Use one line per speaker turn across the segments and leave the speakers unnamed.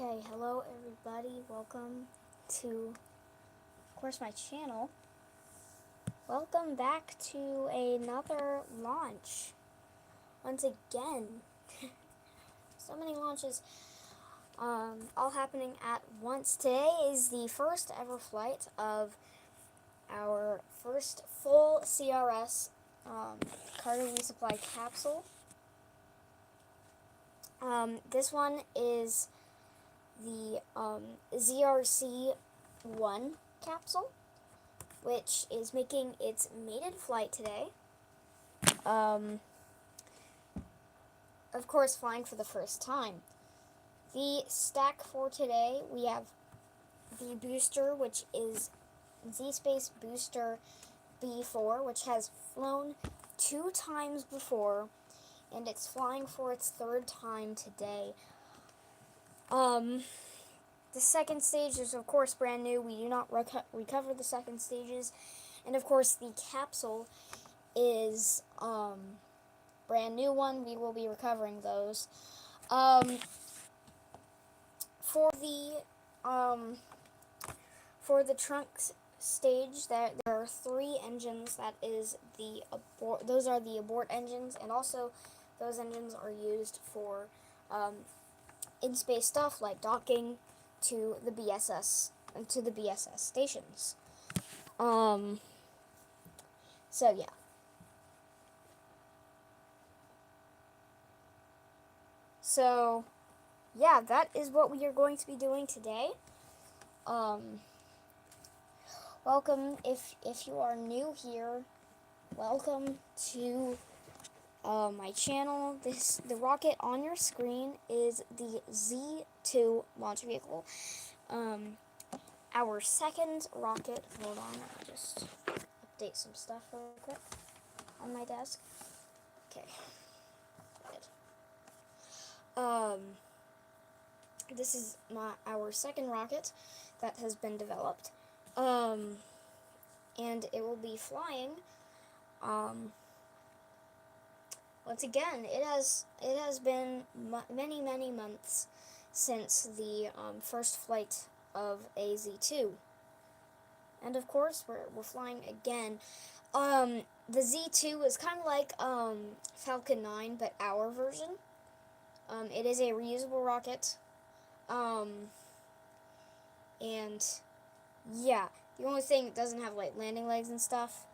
Okay, hello everybody. Welcome to, of course, my channel. Welcome back to another launch. Once again, so many launches, all happening at once. Today is the first ever flight of our first full CRS cargo resupply capsule. This one is the ZRC-1 capsule, which is making its maiden flight today. Of course, flying for the first time. The stack for today, we have the booster, which is ZSpace Booster B4, which has flown 2 times before, and it's flying for its 3rd time today. The second stage is, of course, brand new. We do not recover the second stages. And, of course, the capsule is brand new one. We will be recovering those. For the trunk stage, there are 3 engines. Those are the abort engines, and also those engines are used for in-space stuff like docking to the BSS stations. So yeah. So yeah, that is what we are going to be doing today. Welcome if you are new here. Welcome to my channel. The rocket on your screen is the Z2 launch vehicle. Our second rocket. Hold on, I'll just update some stuff real quick on my desk. Okay. Good. This is our second rocket that has been developed. And it will be flying. Once again, it has been many months since the first flight of a Z2, and of course we're flying again. The Z2 is kind of like Falcon 9, but our version. It is a reusable rocket, and yeah, the only thing it doesn't have like landing legs and stuff.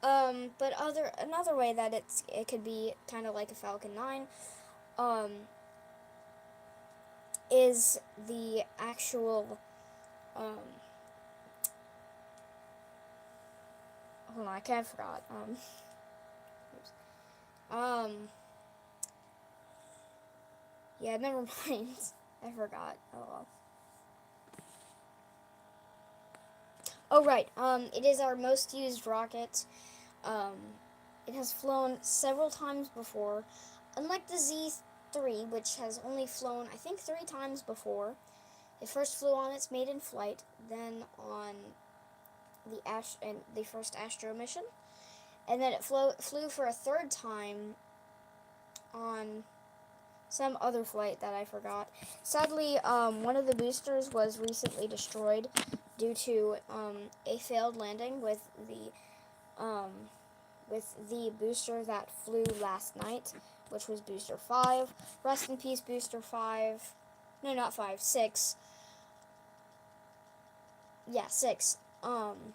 But another way that it could be kind of like a Falcon 9, is the actual, hold on, I kind of forgot, yeah, never mind, I forgot, oh well. Oh right, it is our most used rocket. It has flown several times before. Unlike the Z3, which has only flown, I think, 3 times before. It first flew on its maiden flight, then on the first Astro mission, and then it flew for a 3rd time on some other flight that I forgot. Sadly, one of the boosters was recently destroyed due to a failed landing with the booster that flew last night, which was Booster 5. Rest in peace, Booster 5. No, not 5, 6. Yeah, 6. And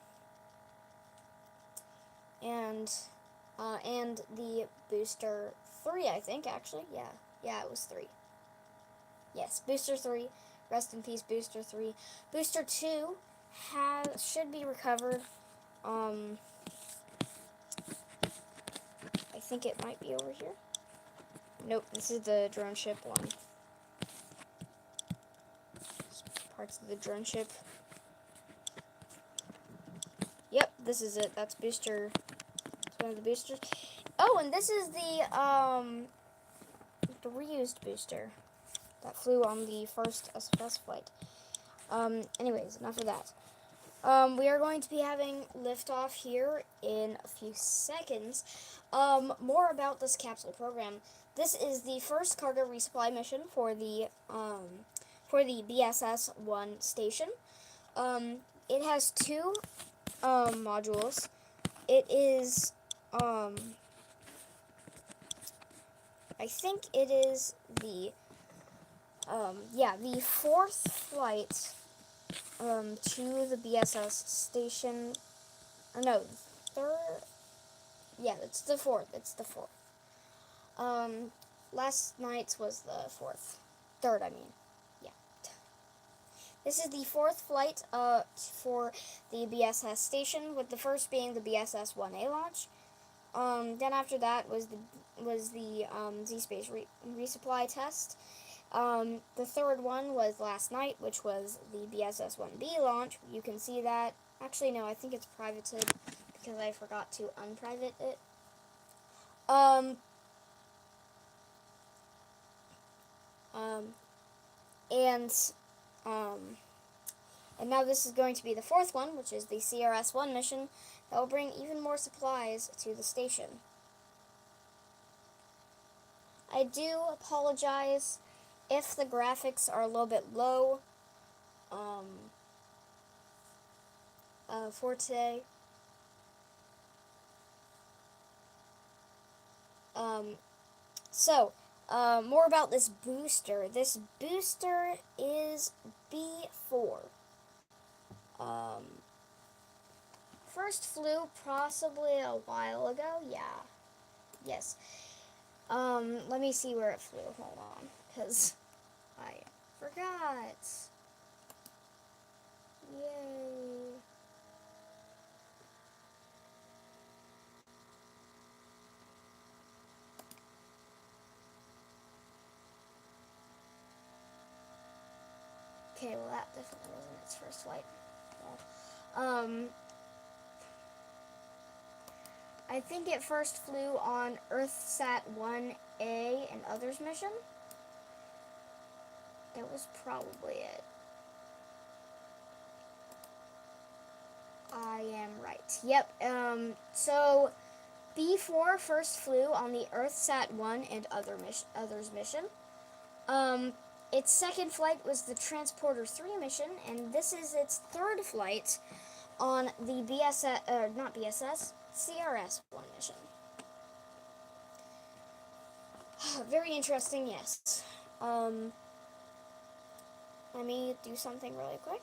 the Booster 3, I think, actually. Yeah, it was 3. Yes, Booster 3. Rest in peace, Booster 3. Booster 2 should be recovered. I think it might be over here. Nope, this is the drone ship one. Parts of the drone ship. Yep, this is it. That's booster. It's one of the boosters. Oh, and this is the reused booster that flew on the first SFS flight. Anyways, enough of that. We are going to be having liftoff here in a few seconds. More about this capsule program. This is the first cargo resupply mission for for the BSS-1 station. It has two modules. It is, I think it is the, the fourth flight to the BSS station. Or no, third. Yeah, it's the fourth. It's the fourth. Last night's was the fourth. Third, I mean. Yeah. This is the fourth flight for the BSS station, with the first being the BSS-1A launch. Then after that was the ZSpace resupply test. The third one was last night, which was the BSS-1B launch. You can see that. Actually, no, I think it's privated because I forgot to unprivate it. Um, and now this is going to be the fourth one, which is the CRS-1 mission that will bring even more supplies to the station. I do apologize if the graphics are a little bit low for today. More about this booster. This booster is B4. First flew possibly a while ago. Yeah. Yes. Let me see where it flew. Hold on, because I forgot. Yay. Okay, well that definitely wasn't its first flight. Well, I think it first flew on earthsat 1A and others mission. That was probably it. I am right. Yep. So B4 first flew on the earthsat 1 and others mission. Its second flight was the Transporter 3 mission, and this is its third flight on the CRS-1 mission. Very interesting, yes. Let me do something really quick.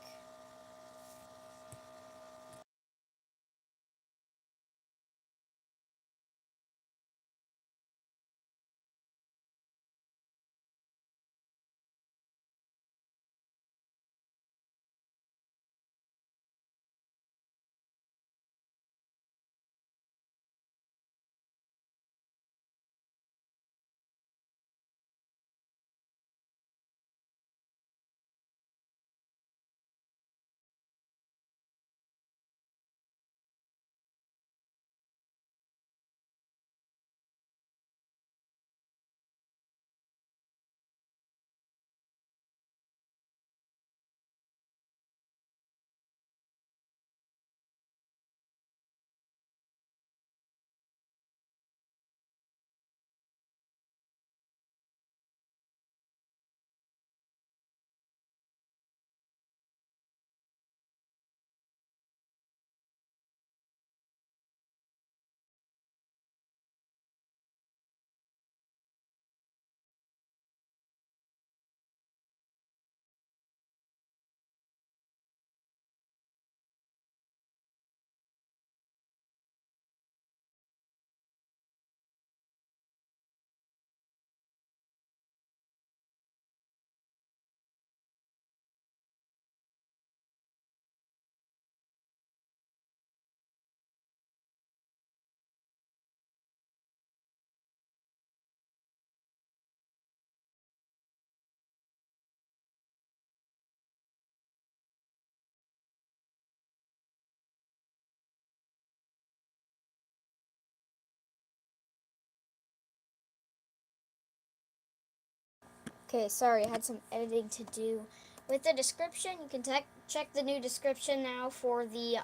Okay, sorry, I had some editing to do. With the description, you can check the new description now for the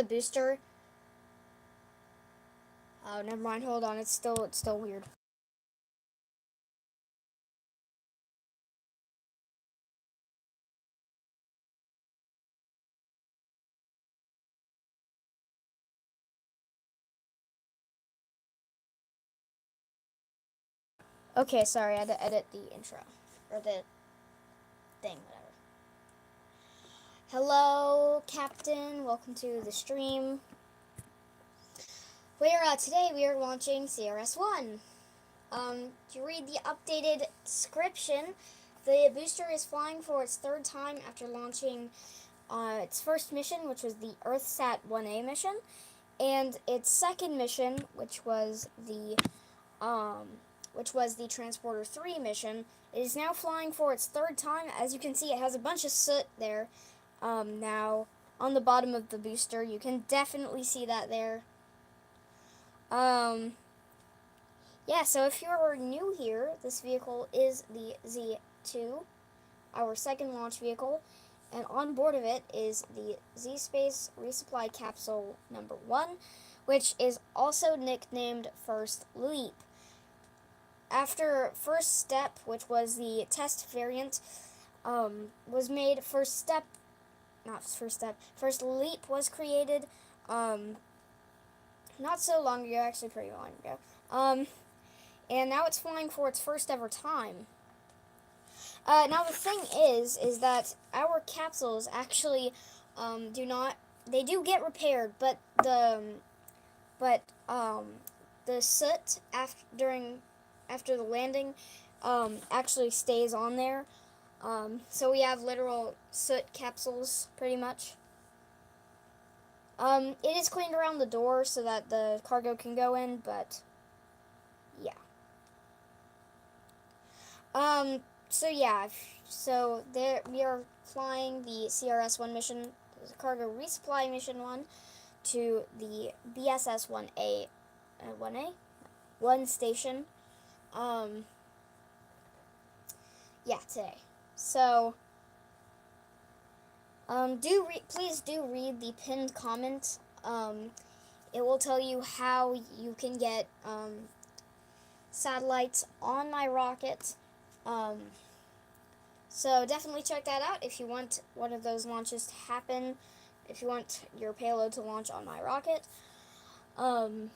booster. Oh, never mind. Hold on. It's still weird. Okay, sorry, I had to edit the intro. Or the thing, whatever. Hello, Captain. Welcome to the stream. Today we are launching CRS-1. To read the updated description, the booster is flying for its third time after launching its first mission, which was the earthsat 1A mission, and its second mission, which was the Transporter 3 mission. It is now flying for its third time. As you can see, it has a bunch of soot there. Now, on the bottom of the booster, you can definitely see that there. Yeah, so if you're new here, this vehicle is the Z2, our second launch vehicle, and on board of it is the ZSpace resupply capsule number 1, which is also nicknamed First Leap. After First Step, which was the test variant, was made, First Leap was created, not so long ago, actually pretty long ago. And now it's flying for its first ever time. Now the thing is that our capsules actually they do get repaired, but the soot after the landing actually stays on there. So we have literal soot capsules, pretty much. It is cleaned around the door so that the cargo can go in, but yeah. So there we are flying the CRS-1 mission, the cargo resupply mission 1, to the BSS-1A, 1 station. Today. So, please do read the pinned comment. It will tell you how you can get satellites on my rocket. So definitely check that out if you want one of those launches to happen, if you want your payload to launch on my rocket, and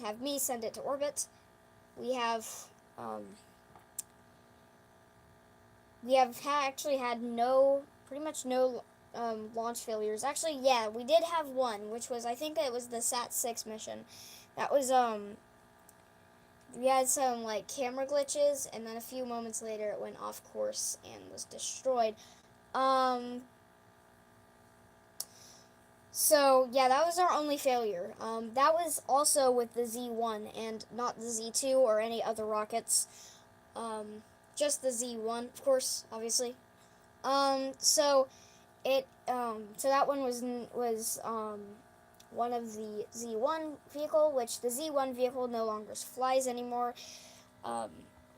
have me send it to orbit. We have actually had pretty much no launch failures. Actually, yeah, we did have one, which was, I think it was the SAT-6 mission. That was we had some camera glitches, and then a few moments later it went off course and was destroyed. So yeah, that was our only failure. That was also with the Z1 and not the Z2 or any other rockets. Just the Z1, of course, obviously. So that one was one of the Z1 vehicle, which the Z1 vehicle no longer flies anymore.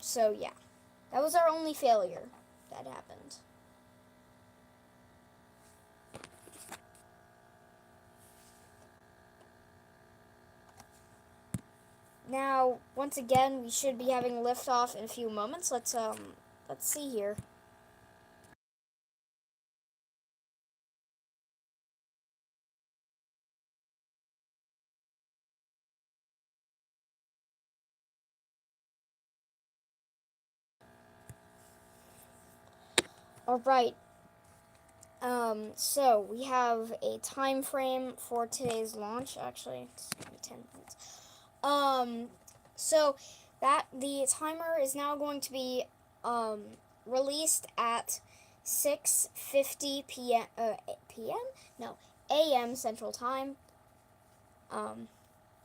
So yeah, that was our only failure that happened. Now, once again, we should be having liftoff in a few moments. Let's see here. All right. So we have a time frame for today's launch. Actually, it's gonna be 10 minutes. So that the timer is now going to be released at 6:50 p.m. No, a.m. Central Time. Of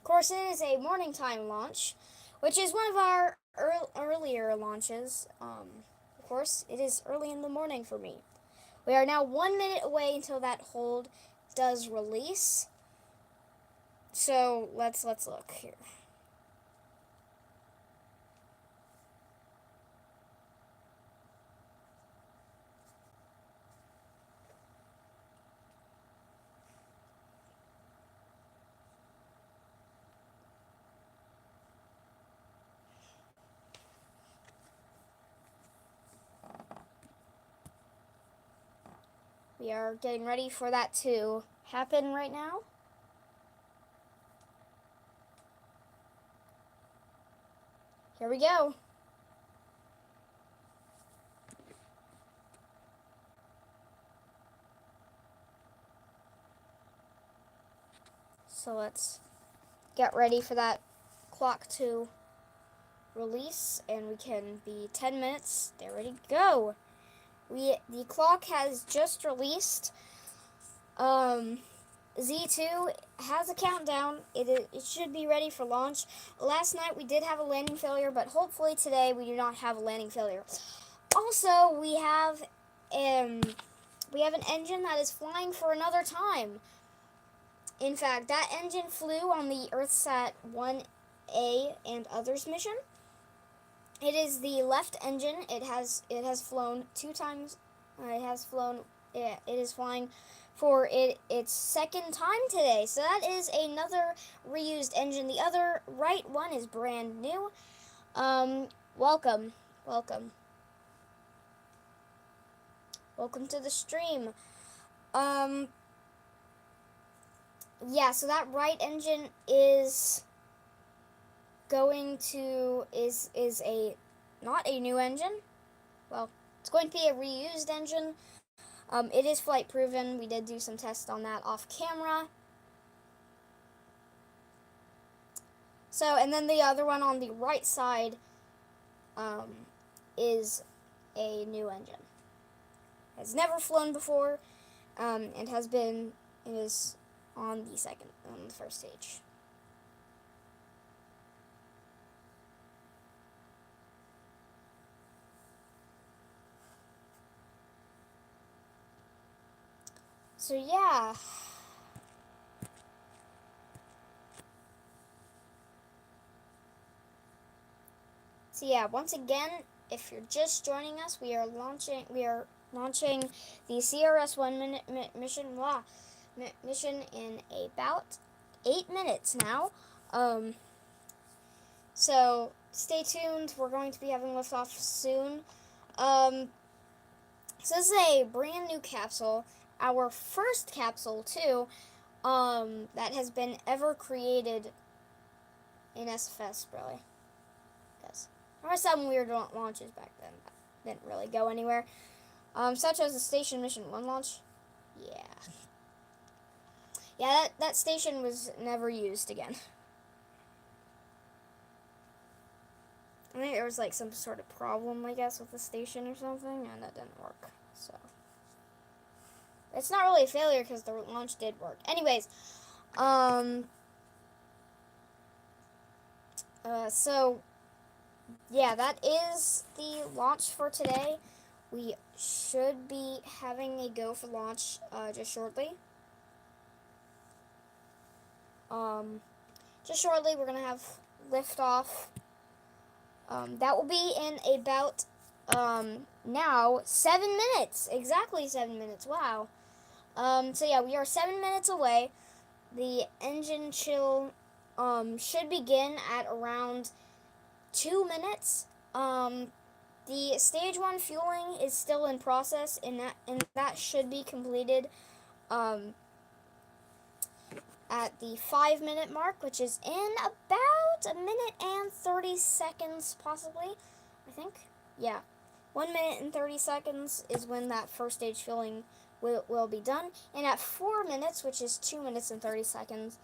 course, it is a morning time launch, which is one of our earlier launches. Of course, it is early in the morning for me. We are now 1 minute away until that hold does release. So let's look here. We are getting ready for that to happen right now. Here we go. So let's get ready for that clock to release, and we can be 10 minutes. They're ready to go. The clock has just released. Z2 has a countdown. It should be ready for launch. Last night we did have a landing failure, but hopefully today we do not have a landing failure. Also, we have an engine that is flying for another time. In fact, that engine flew on the earthsat 1A and others mission. It is the left engine. It has flown 2 times. It is flying for its second time today. So that is another reused engine. The other right one is brand new. Welcome to the stream. Yeah, so that right engine is not a new engine. Well, it's going to be a reused engine. It is flight proven. We did do some tests on that off camera. So, and then the other one on the right side is a new engine. Has never flown before, and is on the first stage. So yeah. So yeah, once again, if you're just joining us, we are launching the CRS-1 mission in about 8 minutes now. So stay tuned. We're going to be having liftoff soon. So this is a brand new capsule, our first capsule too, that has been ever created in SFS, really. Yes. There were some weird launches back then that didn't really go anywhere. Such as the Station Mission 1 launch. Yeah. Yeah, that station was never used again. I think there was like some sort of problem, I guess, with the station or something, and that didn't work. So it's not really a failure because the launch did work. Anyways, so yeah, that is the launch for today. We should be having a go for launch just shortly. Just shortly, we're gonna have liftoff. That will be in about now 7 minutes. Exactly 7 minutes. Wow. So yeah, we are 7 minutes away. The engine chill should begin at around 2 minutes. The stage 1 fueling is still in process, and that should be completed at the 5-minute mark, which is in about 1 minute and 30 seconds, possibly, I think. Yeah, 1 minute and 30 seconds is when that first stage fueling will be done, and at 4 minutes, which is 2 minutes and 30 seconds,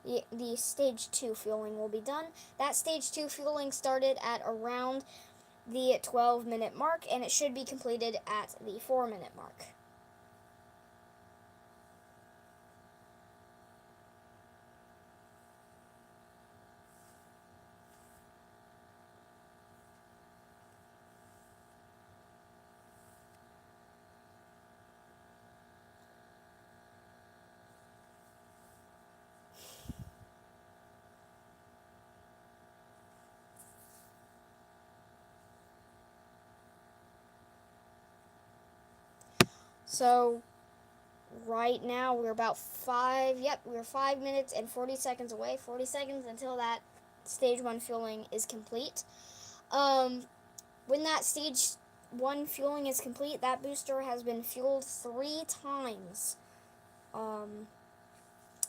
the stage 2 fueling will be done. That stage 2 fueling started at around the 12-minute mark, and it should be completed at the 4-minute mark. So right now we're about 5 minutes and 40 seconds away. 40 seconds until that stage 1 fueling is complete. When that stage 1 fueling is complete, that booster has been fueled 3 times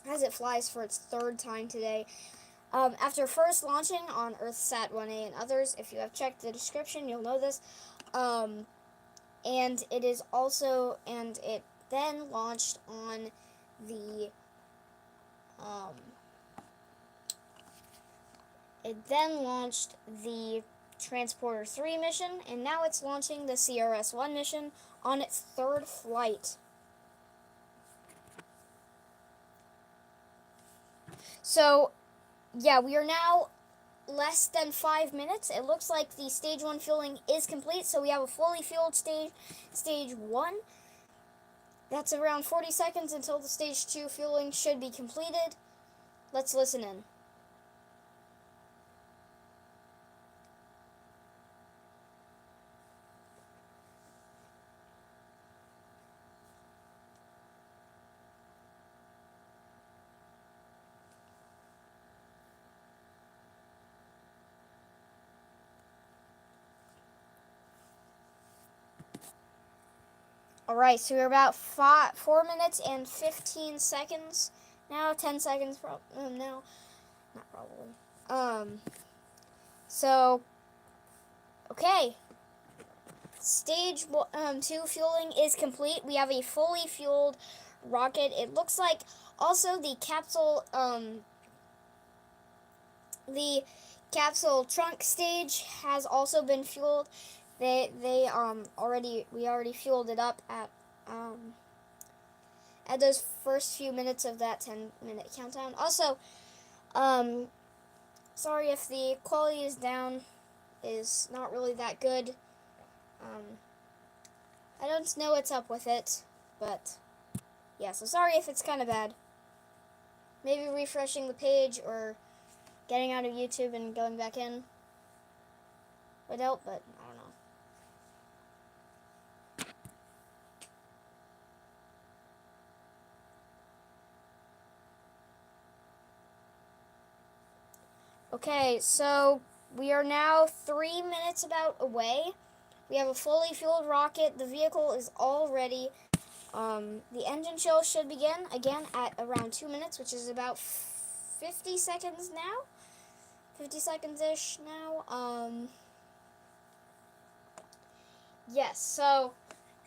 as it flies for its 3rd time today. After first launching on earthsat 1A and others, if you have checked the description, you'll know this. And it then launched on the Transporter 3 mission, and now it's launching the CRS-1 mission on its third flight. So, yeah, we are now less than 5 minutes. It looks like the stage 1 fueling is complete, so we have a fully fueled stage 1. That's around 40 seconds until the stage 2 fueling should be completed. Let's listen in. Alright, so we're about 4 minutes and 15 seconds now. 10 seconds now. Not probably. So, okay. Stage 2 fueling is complete. We have a fully fueled rocket. It looks like also the capsule trunk stage has also been fueled. We already fueled it up at those first few minutes of that 10-minute countdown. Also, sorry if the quality is down, is not really that good. I don't know what's up with it, but yeah, so sorry if it's kind of bad. Maybe refreshing the page or getting out of YouTube and going back in would help, but I don't know. Okay, so we are now 3 minutes about away. We have a fully fueled rocket. The vehicle is all ready. The engine chill should begin again at around 2 minutes, which is about 50 seconds now. 50 seconds-ish now. Yes, so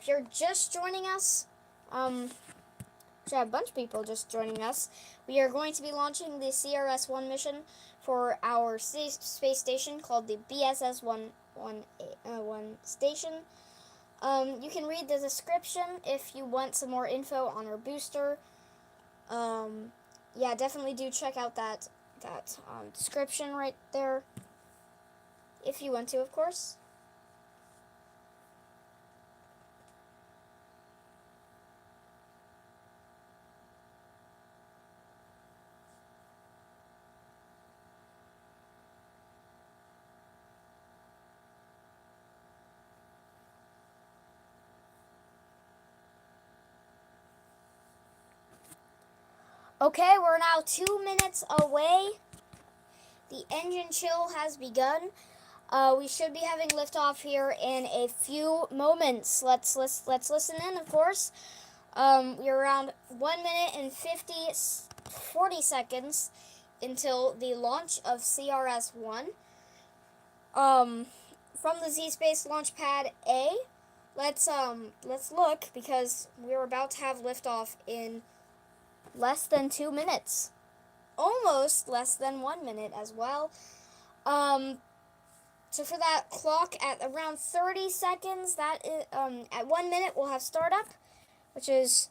if you're just joining us, we have a bunch of people just joining us. We are going to be launching the CRS-1 mission for our space station called the BSS-1 station. You can read the description if you want some more info on our booster. Yeah, definitely do check out that description right there, if you want to, of course. Okay, we're now 2 minutes away. The engine chill has begun. We should be having liftoff here in a few moments. Let's listen in, of course. We're around 1 minute and 40 seconds until the launch of CRS-1. From the ZSpace launch pad A, let's look, because we're about to have liftoff in less than 2 minutes. Almost less than 1 minute as well. So for that clock at around 30 seconds, that is, at 1 minute we'll have startup, which is,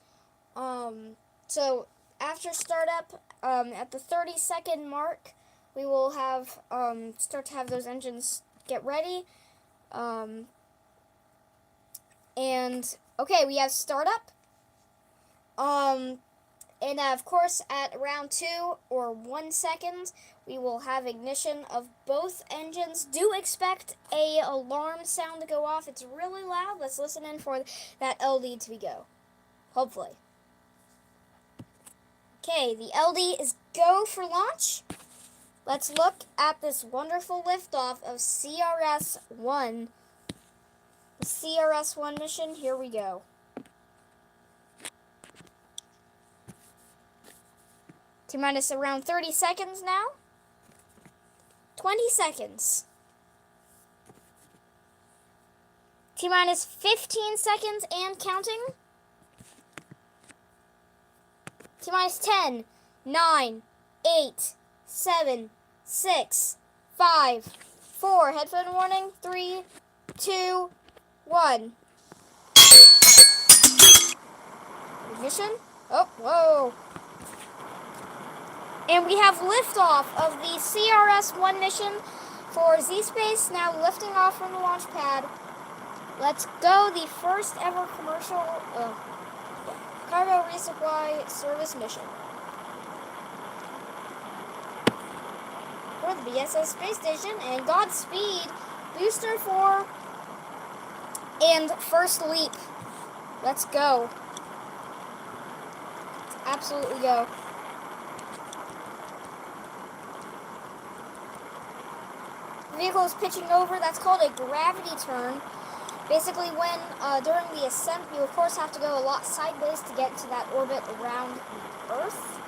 so after startup, at the 30-second mark, we will have, start to have those engines get ready. And, okay, we have startup. And of course, at around 2 or 1 second, we will have ignition of both engines. Do expect a alarm sound to go off. It's really loud. Let's listen in for that LD to go. Hopefully. Okay, the LD is go for launch. Let's look at this wonderful liftoff of CRS-1. The CRS-1 mission, here we go. T-minus around 30 seconds now. 20 seconds. T-minus 15 seconds and counting. T-minus 10, 9, 8, 7, 6, 5, 4. Headphone warning. 3, 2, 1. Ignition. Oh, whoa. And we have liftoff of the CRS-1 mission for ZSpace, now lifting off from the launch pad. Let's go, the first ever commercial cargo resupply service mission for the BSS space station. And Godspeed, booster 4 and first leap. Let's go. Let's absolutely go. The vehicle is pitching over. That's called a gravity turn. Basically, when during the ascent, you of course have to go a lot sideways to get into that orbit around the Earth.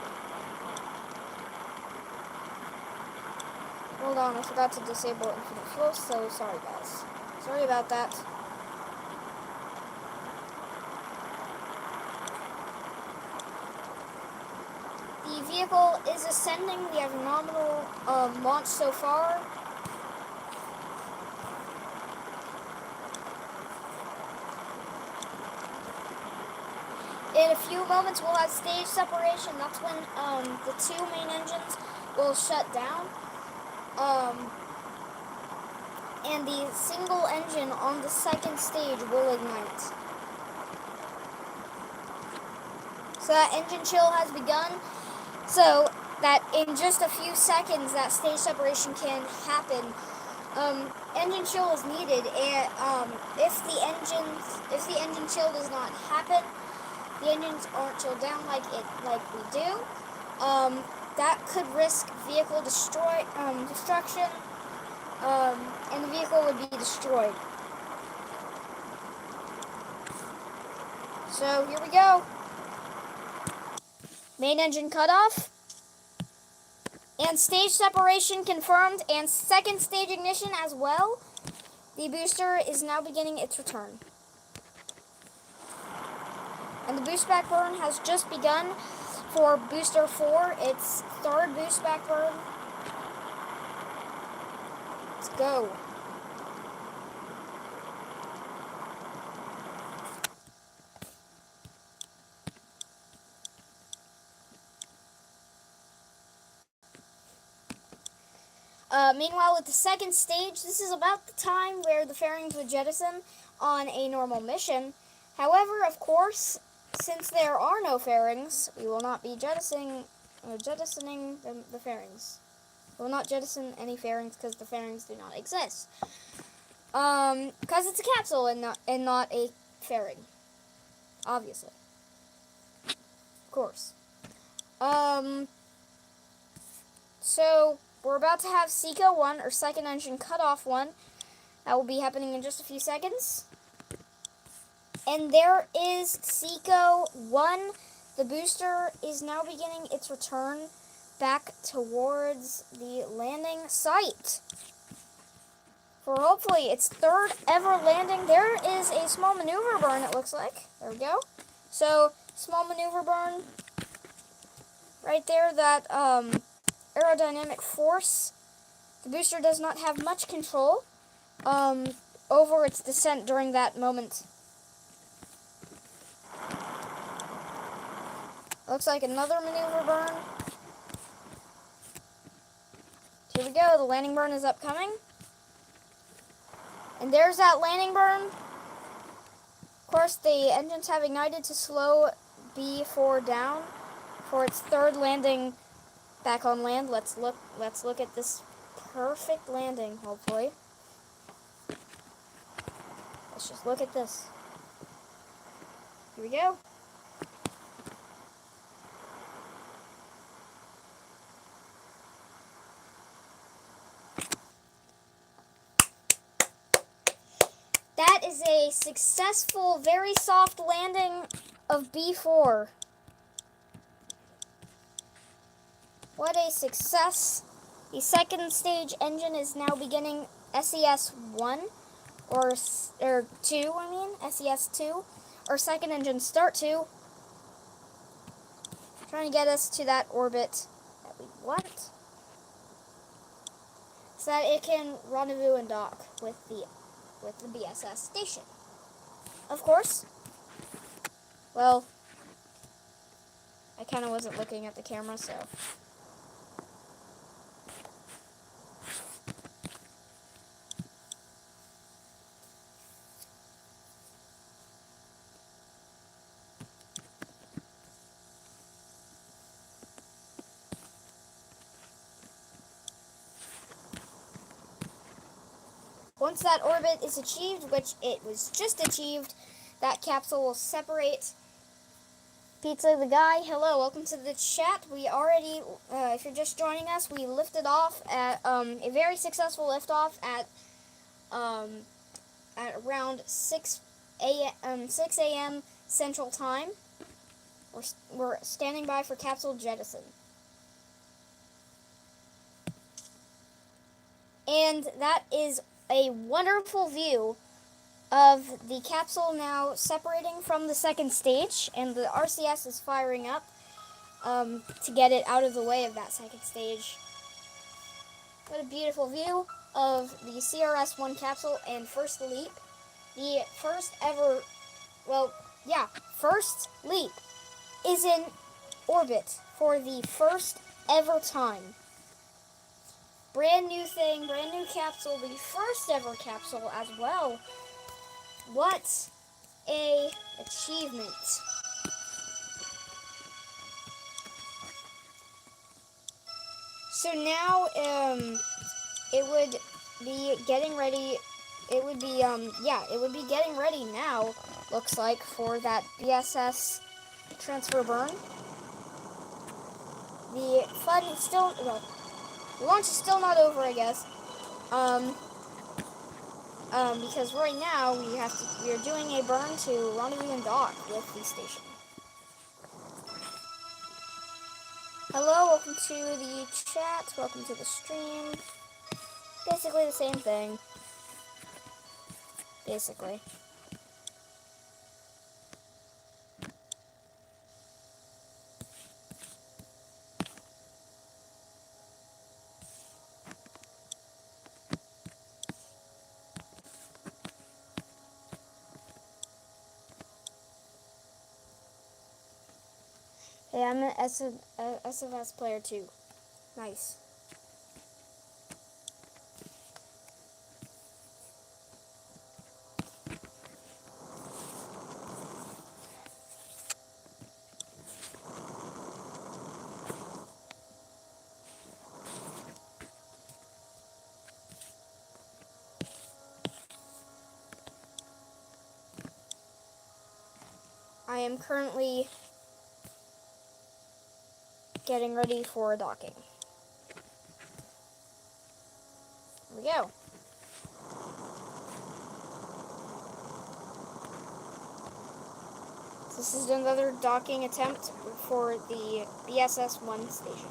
Hold on, I forgot to disable infinite fuel, so sorry guys. Sorry about that. The vehicle is ascending. We have a nominal launch so far. In a few moments, we'll have stage separation. That's when the two main engines will shut down. And the single engine on the second stage will ignite. So that engine chill has begun. So that in just a few seconds, that stage separation can happen. Engine chill is needed, and if the engine chill does not happen, the engines aren't chilled down like we do, that could risk vehicle destruction, and the vehicle would be destroyed. So here we go. Main engine cutoff, and stage separation confirmed, and second stage ignition as well. The booster is now beginning its return. And the boost back burn has just begun for booster 4, its third boost back burn. Let's go. Meanwhile, with the second stage, this is about the time where the fairings would jettison on a normal mission. However, of course, since there are no fairings, we will not be jettisoning the fairings. We will not jettison any fairings because the fairings do not exist. Because it's a capsule and not a fairing. Obviously. Of course. So we're about to have SECO 1, or second engine cutoff 1. That will be happening in just a few seconds. And there is SECO 1. The booster is now beginning its return back towards the landing site for hopefully its third ever landing. There is a small maneuver burn, it looks like. There we go. So, small maneuver burn right there, that aerodynamic force. The booster does not have much control over its descent during that moment. Looks like another maneuver burn. Here we go, the landing burn is upcoming. And there's that landing burn. Of course, the engines have ignited to slow B4 down for its third landing back on land. Let's look at this perfect landing, hopefully. Let's just look at this. Here we go. That is a successful, very soft landing of B4. What a success. The second stage engine is now beginning SES-1, or 2, SES-2, or second engine start 2, trying to get us to that orbit that we want, so that it can rendezvous and dock with the BSS station. Of course, well, I kind of wasn't looking at the camera, so. Once that orbit is achieved, which it was just achieved, that capsule will separate. Pizza the Guy, hello, welcome to the chat. We already, if you're just joining us, we lifted off at a very successful liftoff at around 6 a.m. Central Time. We're standing by for capsule jettison. And that is a wonderful view of the capsule now separating from the second stage, and the RCS is firing up to get it out of the way of that second stage. What a beautiful view of the CRS-1 capsule and first leap. The first ever, first leap is in orbit for the first ever time. Brand new thing, brand new capsule, the first ever capsule as well. What a achievement. So now it would be getting ready. It would be getting ready now, looks like, for that BSS transfer burn. The fun is still, the launch is still not over, I guess. Because right now we are doing a burn to rendezvous and dock with the station. Hello, welcome to the chat, welcome to the stream. Basically the same thing. Basically. Hey, I'm an SFS player too. Nice. I am currently getting ready for docking. Here we go. This is another docking attempt for the BSS-1 station.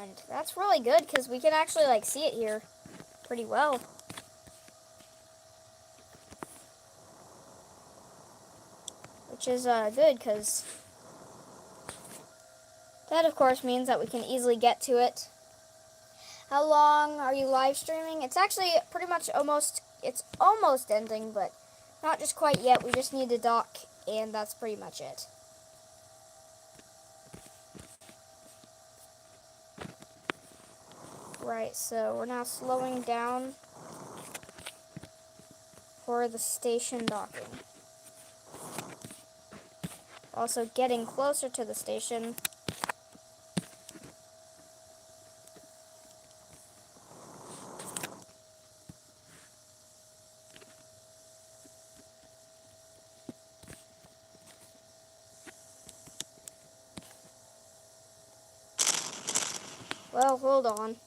And that's really good because we can actually see it here pretty well. Which is good because that of course means that we can easily get to it. How long are you live streaming? It's actually pretty much almost ending, but not just quite yet. We just need to dock, and that's pretty much it. Right, so we're now slowing down for the station docking. Also getting closer to the station. Well, hold on.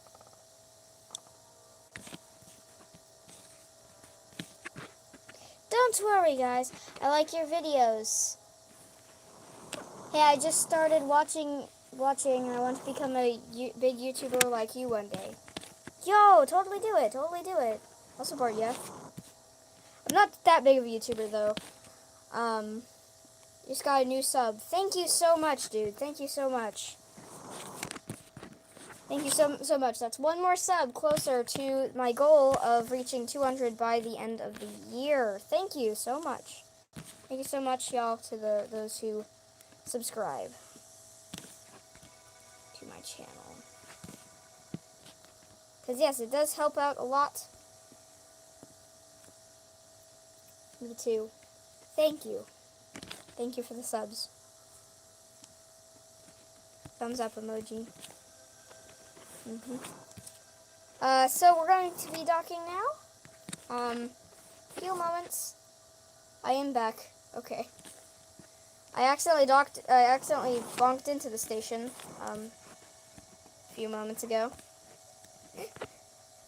Don't worry, guys. I like your videos. Hey, I just started watching. I want to become a big YouTuber like you one day. Yo, totally do it. Totally do it. I'll support you. I'm not that big of a YouTuber though. Just got a new sub. Thank you so much, dude. Thank you so much. Thank you so much. That's one more sub closer to my goal of reaching 200 by the end of the year. Thank you so much. Thank you so much, y'all, to those who subscribe to my channel. Because, yes, it does help out a lot. Me too. Thank you. Thank you for the subs. Thumbs up emoji. So we're going to be docking now. Few moments. I am back. Okay. I accidentally bonked into the station, a few moments ago.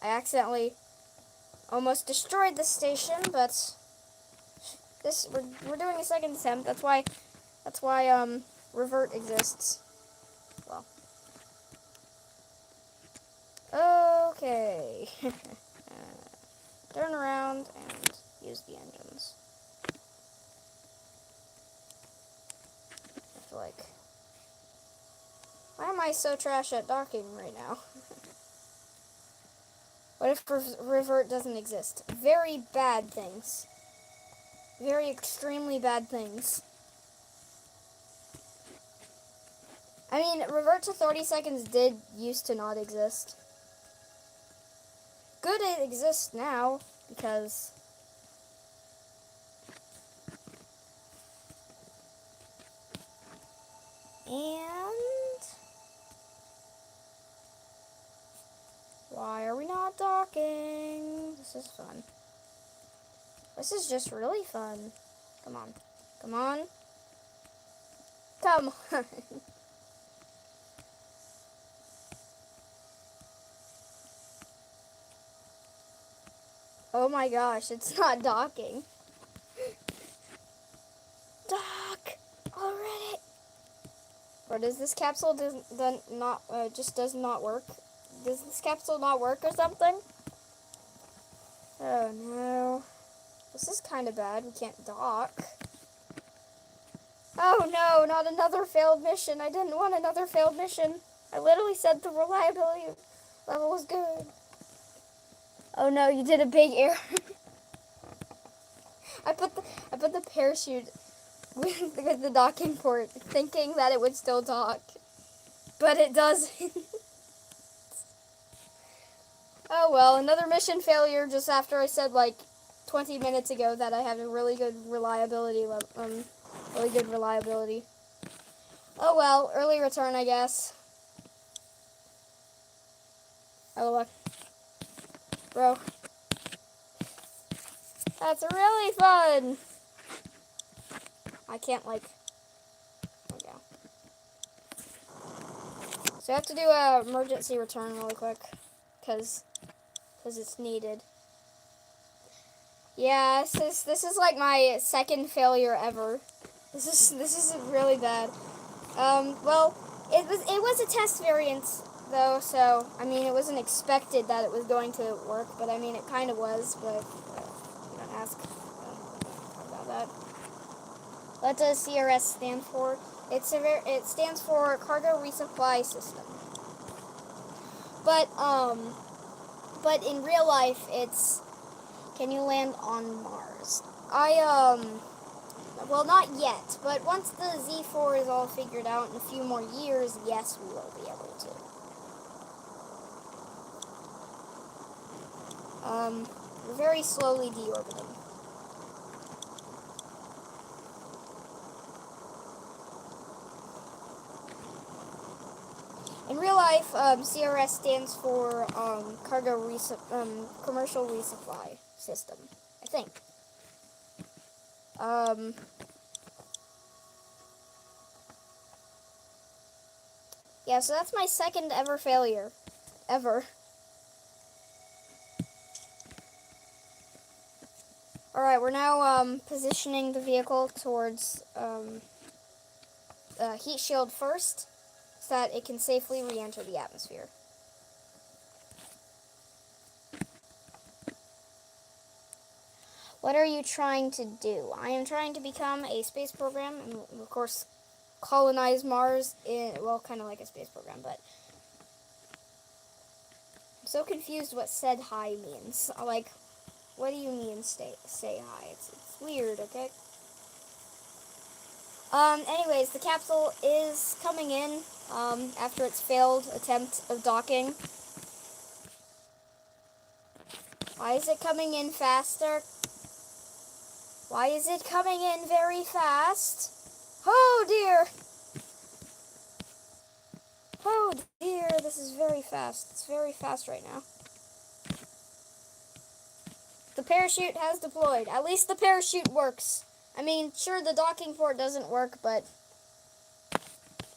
I accidentally almost destroyed the station, but we're doing a second attempt. That's why revert exists. Well. Okay. Turn around and use the engines. I feel like, why am I so trash at docking right now? What if revert doesn't exist? Very bad things. Very extremely bad things. I mean, revert to 30 seconds did used to not exist. Good it exists now, because and why are we not docking? This is fun. This is just really fun. Come on. Come on. Come on. Oh my gosh, it's not docking. Dock already. Or does this capsule just does not work? Does this capsule not work or something? Oh no. This is kind of bad. We can't dock. Oh no, not another failed mission. I didn't want another failed mission. I literally said the reliability level was good. Oh no, you did a big error. I put the parachute with the docking port, thinking that it would still dock, but it doesn't. Oh well, another mission failure just after I said like 20 minutes ago that I have a really good reliability Oh well, early return, I guess. Oh look. Bro. That's really fun! I can't, like... There we go. So I have to do a emergency return really quick. Because it's needed. Yeah, this is like my second failure ever. This is really bad. Well, it was a test variant though, so I mean it wasn't expected that it was going to work, but I mean it kind of was, but don't ask about that. What does CRS stand for? It stands for Cargo Resupply System. But in real life, it's can you land on Mars? Well, not yet, but once the Z4 is all figured out in a few more years, yes, we will be able to. We're very slowly deorbiting. In real life, CRS stands for Commercial Resupply System, I think. Yeah, so that's my second ever failure. Ever. Alright, we're now positioning the vehicle towards heat shield first, so that it can safely re-enter the atmosphere. What are you trying to do? I am trying to become a space program, and of course, colonize Mars in, well, kind of like a space program, but I'm so confused what said hi means. Like, what do you mean say hi? It's weird, okay? Anyways, the capsule is coming in, after its failed attempt of docking. Why is it coming in faster? Why is it coming in very fast? Oh dear! Oh dear, this is very fast. It's very fast right now. The parachute has deployed. At least the parachute works. I mean, sure, the docking port doesn't work, but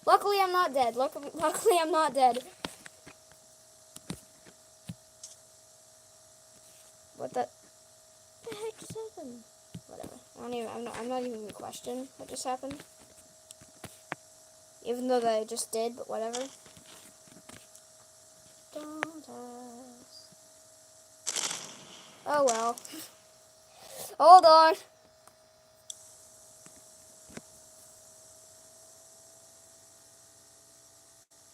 luckily I'm not dead. Luckily I'm not dead. What the heck just happened? Whatever. I'm not even gonna question what just happened. Even though that I just did, but whatever. Don't ask. Oh well. Hold on.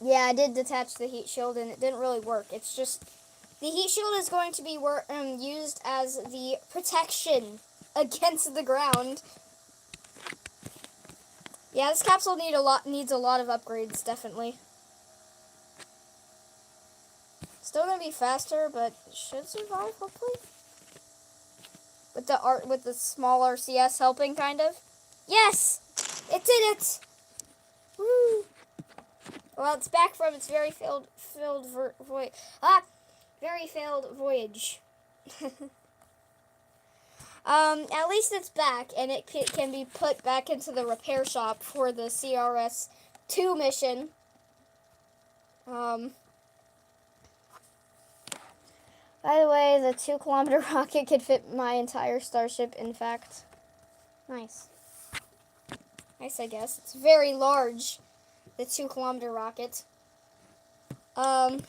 Yeah, I did detach the heat shield and it didn't really work. It's just the heat shield is going to be used as the protection against the ground. Yeah, this capsule needs a lot of upgrades, definitely. Still gonna be faster, but it should survive hopefully. With the small RCS helping, kind of. Yes, it did it. Woo! Well, it's back from its very failed voyage. At least it's back, and it can be put back into the repair shop for the CRS-2 mission. By the way, the 2-kilometer rocket could fit my entire starship, in fact. Nice. Nice, I guess. It's very large, the 2-kilometer rocket. But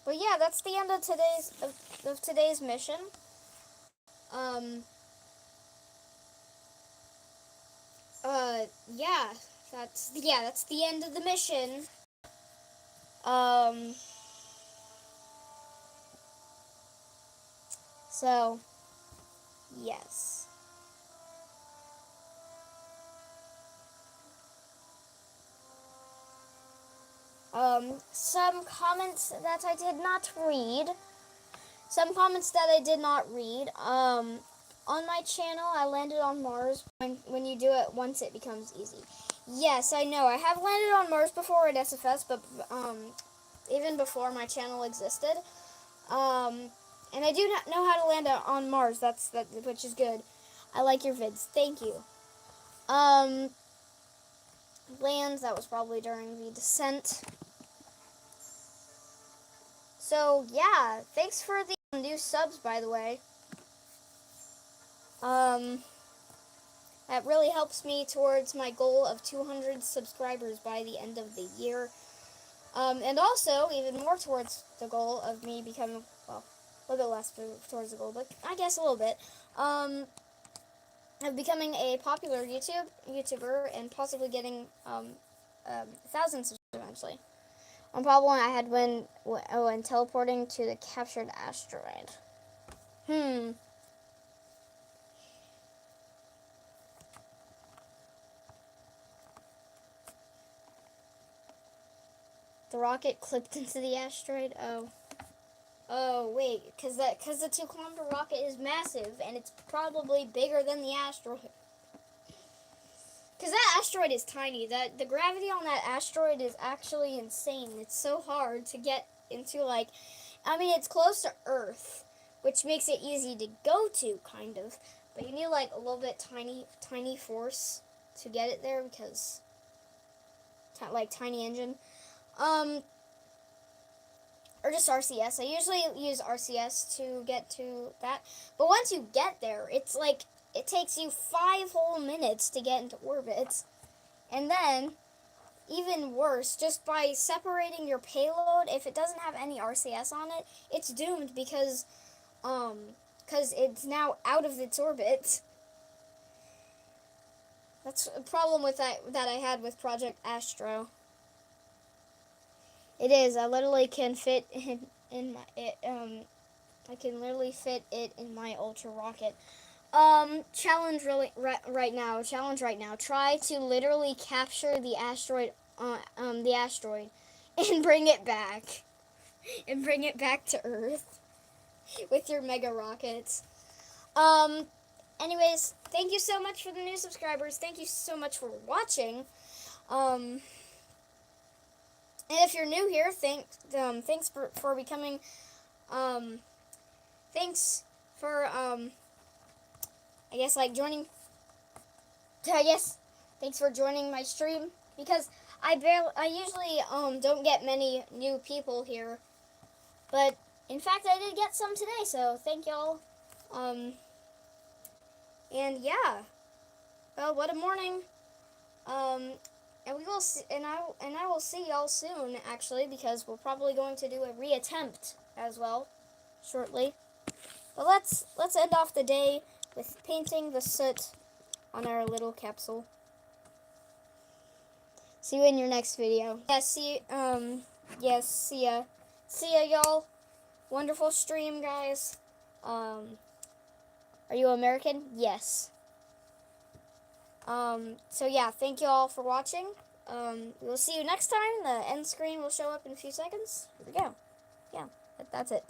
yeah, that's the end of today's mission. Yeah, that's the end of the mission. So, yes. Some comments that I did not read. On my channel, I landed on Mars. When you do it once, it becomes easy. Yes, I know. I have landed on Mars before at SFS, but even before my channel existed. And I do not know how to land on Mars. Which is good. I like your vids. Thank you. Lands, that was probably during the descent. So, yeah, thanks for the new subs, by the way. That really helps me towards my goal of 200 subscribers by the end of the year. And also, even more towards the goal of me becoming, well, a little bit less towards the goal, but I guess a little bit, of becoming a popular YouTuber and possibly getting 1,000 subscribers eventually. One problem I had when teleporting to the captured asteroid. The rocket clipped into the asteroid. Oh wait, because the 2-kilometer rocket is massive and it's probably bigger than the asteroid. Because that asteroid is tiny. The gravity on that asteroid is actually insane. It's so hard to get into, like, I mean, it's close to Earth, which makes it easy to go to, kind of. But you need, like, a little bit tiny force to get it there because, like, tiny engine. or just RCS. I usually use RCS to get to that. But once you get there, it's like it takes you 5 whole minutes to get into orbit. And then, even worse, just by separating your payload, if it doesn't have any RCS on it, it's doomed because it's now out of its orbit. That's a problem with that I had with Project Astro. It is. I literally can fit in my I can literally fit it in my Ultra rocket. Challenge right now. Challenge right now. Try to literally capture the asteroid. The asteroid, and bring it back, to Earth with your mega rockets. Anyways, thank you so much for the new subscribers. Thank you so much for watching. And if you're new here, thanks for becoming, thanks for, I guess, like, joining, thanks for joining my stream, because I usually, don't get many new people here, but, in fact, I did get some today, so thank y'all, and yeah, well, what a morning. And we will see, and I will see y'all soon, actually, because we're probably going to do a reattempt as well shortly. But let's end off the day with painting the soot on our little capsule. See you in your next video. Yeah, see ya. See ya, y'all. Wonderful stream, guys. Are you American? Yes. So yeah, thank you all for watching. We'll see you next time. The end screen will show up in a few seconds. Here we go. Yeah, that's it.